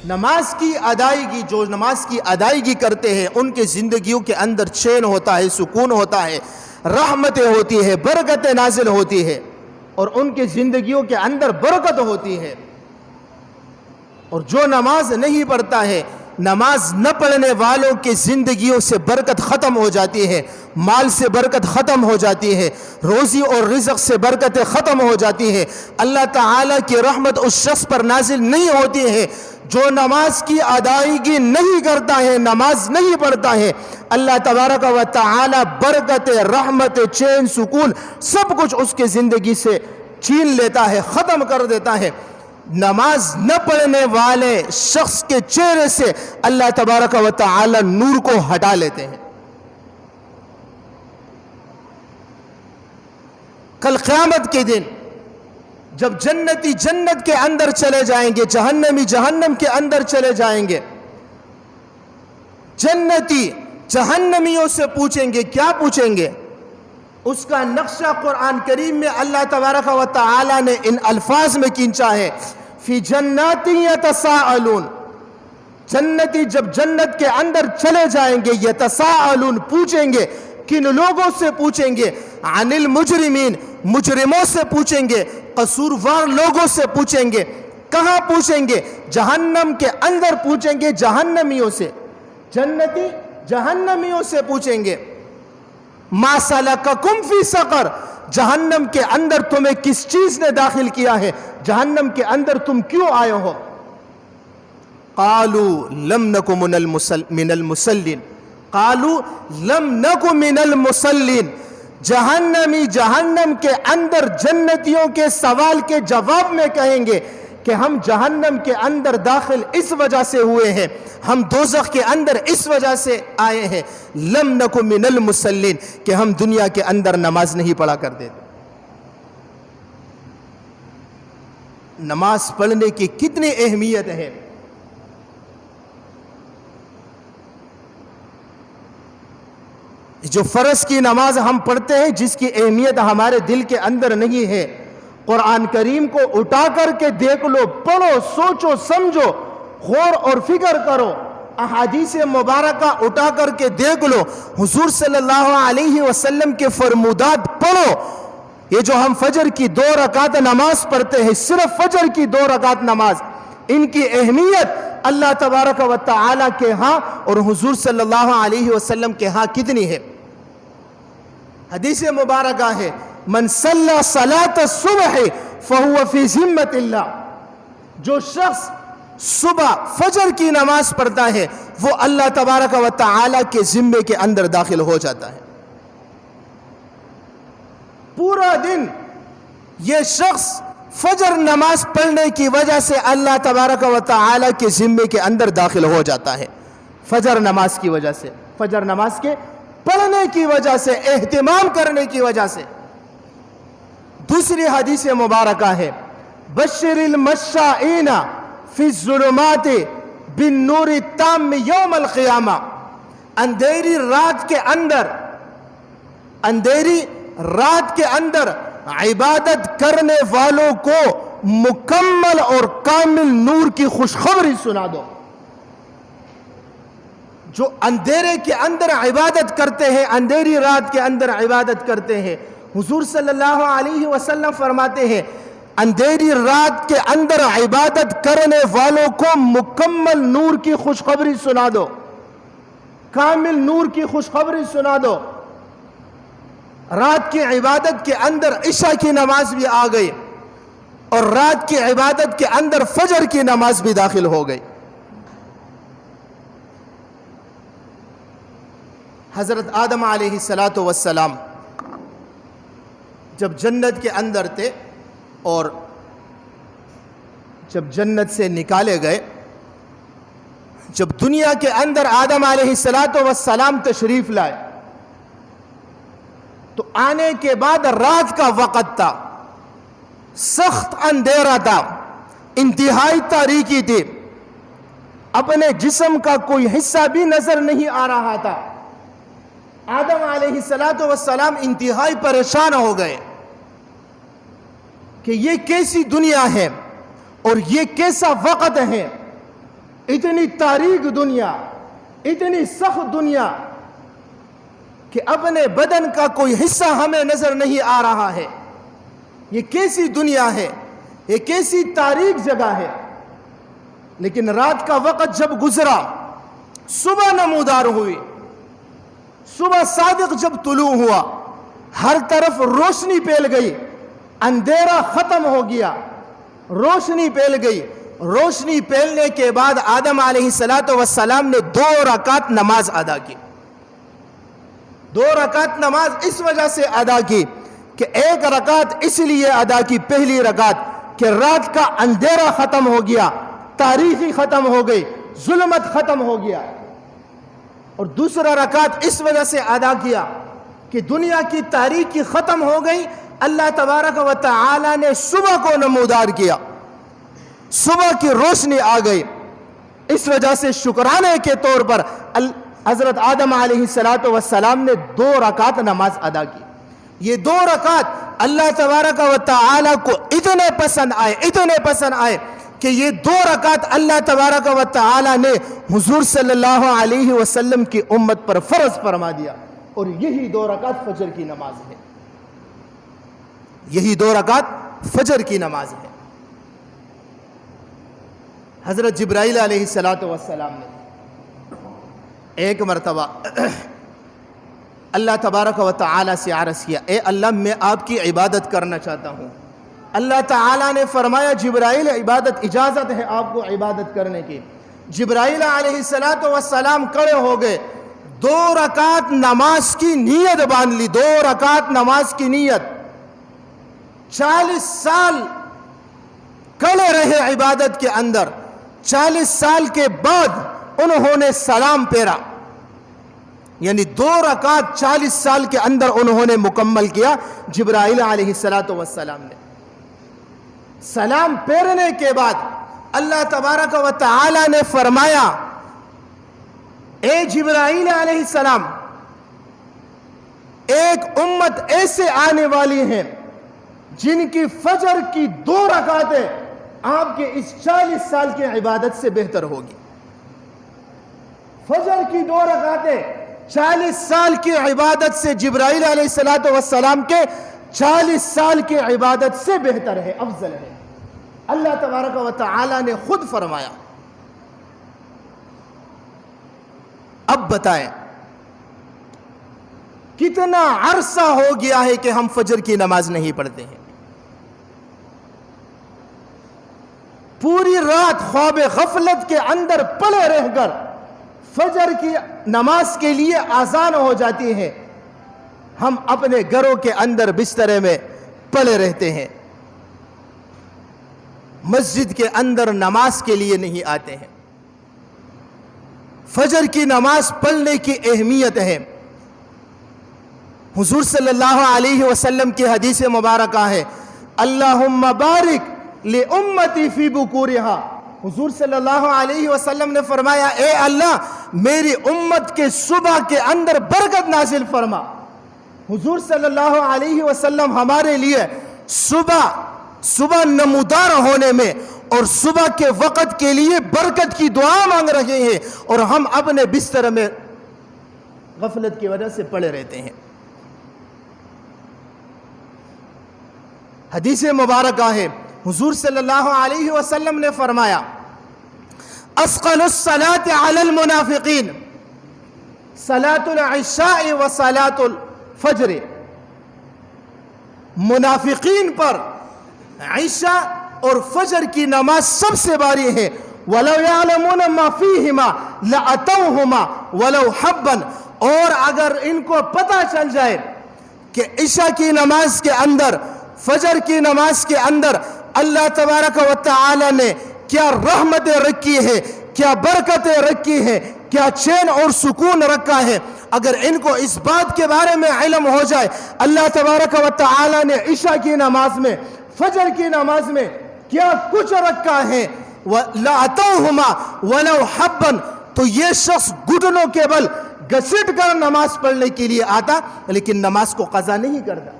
نماز کی ادائیگی، جو نماز کی ادائیگی کرتے ہیں ان کے زندگیوں کے اندر چین ہوتا ہے، سکون ہوتا ہے، رحمتیں ہوتی ہے، برکتیں نازل ہوتی ہے، اور ان کی زندگیوں کے اندر برکت ہوتی ہے۔ اور جو نماز نہیں پڑھتا ہے، نماز نہ پڑھنے والوں کی زندگیوں سے برکت ختم ہو جاتی ہے، مال سے برکت ختم ہو جاتی ہے، روزی اور رزق سے برکتیں ختم ہو جاتی ہے، اللہ تعالیٰ کی رحمت اس شخص پر نازل نہیں ہوتی ہے۔ جو نماز کی ادائیگی نہیں کرتا ہے، نماز نہیں پڑھتا ہے، اللہ تبارک و تعالیٰ برکت، رحمت، چین، سکون سب کچھ اس کے زندگی سے چھین لیتا ہے، ختم کر دیتا ہے۔ نماز نہ پڑھنے والے شخص کے چہرے سے اللہ تبارک و تعالی نور کو ہٹا لیتے ہیں۔ کل قیامت کے دن جب جنتی جنت کے اندر چلے جائیں گے، جہنمی جہنم کے اندر چلے جائیں گے، جنتی جہنمیوں سے پوچھیں گے، کیا پوچھیں گے؟ اس کا نقشہ قرآن کریم میں اللہ تبارک و تعالی نے ان الفاظ میں کھینچا ہے، فی جنات یتساءلون۔ جنتی جب جنت کے اندر چلے جائیں گے، یتساءلون پوچھیں گے، کن لوگوں سے پوچھیں گے؟ عن المجرمین، مجرموں سے پوچھیں گے، قصوروار لوگوں سے پوچھیں گے۔ کہاں پوچھیں گے؟ جہنم کے اندر پوچھیں گے، جہنمیوں سے۔ جنتی جہنمیوں سے پوچھیں گے، ما سلککم فی سقر، جہنم کے اندر تمہیں کس چیز نے داخل کیا ہے؟ جہنم کے اندر تم کیوں آئے ہو؟ قالوا لم نک من المصلین، قالوا لم نک من المصلین۔ جہنمی جہنم کے اندر جنتیوں کے سوال کے جواب میں کہیں گے کہ ہم جہنم کے اندر داخل اس وجہ سے ہوئے ہیں، ہم دوزخ کے اندر اس وجہ سے آئے ہیں، لم نک من المصلین، کہ ہم دنیا کے اندر نماز نہیں پڑھا کرتے تھے۔ نماز پڑھنے کی کتنی اہمیت ہے۔ جو فرض کی نماز ہم پڑھتے ہیں، جس کی اہمیت ہمارے دل کے اندر نہیں ہے، قرآن کریم کو اٹھا کر کے دیکھ لو، پڑھو، سوچو، سمجھو، غور اور فکر کرو، احادیث مبارکہ اٹھا کر کے دیکھ لو، حضور صلی اللہ علیہ وسلم کے فرمودات پڑھو۔ یہ جو ہم فجر کی 2 رکعت نماز پڑھتے ہیں، صرف فجر کی 2 رکعت نماز، ان کی اہمیت اللہ تبارک و تعالی کے ہاں اور حضور صلی اللہ علیہ وسلم کے ہاں کتنی ہے۔ حدیث مبارکہ ہے، من صلی صلاۃ الصبح فہو فی ذمۃ اللہ، جو شخص صبح فجر کی نماز پڑھتا ہے وہ اللہ تبارک و تعالی کے ذمے کے اندر داخل ہو جاتا ہے۔ پورا دن یہ شخص فجر نماز پڑھنے کی وجہ سے اللہ تبارک و تعالی کے ذمے کے اندر داخل ہو جاتا ہے، فجر نماز کی وجہ سے، فجر نماز کے پڑھنے کی وجہ سے، اہتمام کرنے کی وجہ سے۔ دوسری حدیث مبارکہ ہے، بشر المشائین فی الظلمات بالنور التام یوم القیامہ، اندھیری رات کے اندر عبادت کرنے والوں کو مکمل اور کامل نور کی خوشخبری سنا دو۔ جو اندھیرے کے اندر عبادت کرتے ہیں، اندھیری رات کے اندر عبادت کرتے ہیں، حضور صلی اللہ علیہ وسلم فرماتے ہیں اندھیری رات کے اندر عبادت کرنے والوں کو مکمل نور کی خوشخبری سنا دو، کامل نور کی خوشخبری سنا دو۔ رات کی عبادت کے اندر عشاء کی نماز بھی آ گئی، اور رات کی عبادت کے اندر فجر کی نماز بھی داخل ہو گئی۔ حضرت آدم علیہ السلام جب جنت کے اندر تھے اور جب جنت سے نکالے گئے، جب دنیا کے اندر آدم علیہ السلام تشریف لائے تو آنے کے بعد رات کا وقت تھا، سخت اندھیرا تھا، انتہائی تاریکی تھی، اپنے جسم کا کوئی حصہ بھی نظر نہیں آ رہا تھا۔ آدم علیہ السلام انتہائی پریشان ہو گئے کہ یہ کیسی دنیا ہے اور یہ کیسا وقت ہے اتنی تاریک دنیا، اتنی سخت دنیا کہ اپنے بدن کا کوئی حصہ ہمیں نظر نہیں آ رہا ہے۔ یہ کیسی دنیا ہے، یہ کیسی تاریک جگہ ہے۔ لیکن رات کا وقت جب گزرا، صبح نمودار ہوئی، صبح صادق جب طلوع ہوا، ہر طرف روشنی پھیل گئی، اندھیرا ختم ہو گیا، روشنی پھیل گئی۔ روشنی پھیلنے کے بعد آدم علیہ السلام نے 2 رکعت نماز ادا کی۔ 2 رکعت نماز اس وجہ سے ادا کی کہ 1 رکعت اس لیے ادا کی، پہلی رکعت کہ رات کا اندھیرا ختم ہو گیا، تاریکی ختم ہو گئی، ظلمت ختم ہو گیا۔ اور دوسرا رکعت اس وجہ سے ادا کیا کہ دنیا کی تاریکی ختم ہو گئی، اللہ تبارک و تعالی نے صبح کو نمودار کیا، صبح کی روشنی آ گئی۔ اس وجہ سے شکرانے کے طور پر حضرت آدم علیہ السلام نے 2 رکعت نماز ادا کی۔ یہ 2 رکعت اللہ تبارک و تعالی کو اتنے پسند آئے کہ یہ 2 رکعت اللہ تبارک و تعالی نے حضور صلی اللہ علیہ وسلم کی امت پر فرض فرما دیا، اور یہی 2 رکعت فجر کی نماز ہے، یہی 2 رکعت فجر کی نماز ہے۔ حضرت جبرائیل علیہ السلام نے ایک مرتبہ اللہ تبارک و تعالی سے عرض کیا، اے اللہ میں آپ کی عبادت کرنا چاہتا ہوں۔ اللہ تعالیٰ نے فرمایا جبرائیل عبادت، اجازت ہے آپ کو عبادت کرنے کی۔ جبرائیل علیہ السلام کھڑے ہو گئے، 2 رکعت نماز کی نیت باندھ لی، 2 رکعت نماز کی نیت۔ 40 سال کھڑے رہے عبادت کے اندر، 40 سال کے بعد انہوں نے سلام پھیرا، یعنی 2 رکعت 40 سال کے اندر انہوں نے مکمل کیا۔ جبرائیل علیہ السلام نے سلام پھیرنے کے بعد اللہ تبارک و تعالی نے فرمایا، اے جبرائیل علیہ السلام، ایک امت ایسے آنے والی ہیں جن کی فجر کی 2 رکعتیں آپ کے اس 40 سال کی عبادت سے بہتر ہوگی۔ فجر کی 2 رکعتیں 40 سال کی عبادت سے، جبرائیل علیہ السلام کے 40 سال کی عبادت سے بہتر ہے، افضل ہے۔ اللہ تبارک و تعالی نے خود فرمایا۔ اب بتائیں کتنا عرصہ ہو گیا ہے کہ ہم فجر کی نماز نہیں پڑھتے ہیں؟ پوری رات خواب غفلت کے اندر پڑے رہ کر فجر کی نماز کے لیے آزان ہو جاتی ہے، ہم اپنے گھروں کے اندر بسترے میں پڑے رہتے ہیں، مسجد کے اندر نماز کے لیے نہیں آتے ہیں۔ فجر کی نماز پڑھنے کی اہمیت ہے۔ حضور صلی اللہ علیہ وسلم کی حدیث مبارکہ ہے، اللہم بارک لامتی فی بکورہا۔ حضور صلی اللہ علیہ وسلم نے فرمایا، اے اللہ میری امت کے صبح کے اندر برکت نازل فرما۔ حضور صلی اللہ علیہ وسلم ہمارے لیے صبح نمودار ہونے میں اور صبح کے وقت کے لیے برکت کی دعا مانگ رہے ہیں، اور ہم اپنے بستر میں غفلت کی وجہ سے پڑے رہتے ہیں۔ حدیث مبارکہ ہے، حضور صلی اللہ علیہ وسلم نے فرمایا، اثقل الصلاة علی المنافقین صلاة العشاء و صلاة الفجر۔ منافقین پر عشاء اور فجر کی نماز سب سے باری ہے۔ وَلَوْ يَعْلَمُونَ مَا فِيهِمَا لَأَتَوْهُمَا وَلَوْ حَبًّا، اور اگر ان کو پتہ چل جائے کہ عشاء کی نماز کے اندر، فجر کی نماز کے اندر اللہ تبارک و تعالی نے کیا رحمتیں رکھی ہے، کیا برکتیں رکھی ہے، کیا چین اور سکون رکھا ہے، اگر ان کو اس بات کے بارے میں علم ہو جائے اللہ تبارک و تعالی نے عشاء کی نماز میں، فجر کی نماز میں کیا کچھ رکھا ہے، لَأَتَوْهُمَا وَلَوْ حَبًّا، تو یہ شخص گھٹنوں کے بل گھسٹ کر نماز پڑھنے کے لیے آتا، لیکن نماز کو قضا نہیں کرتا۔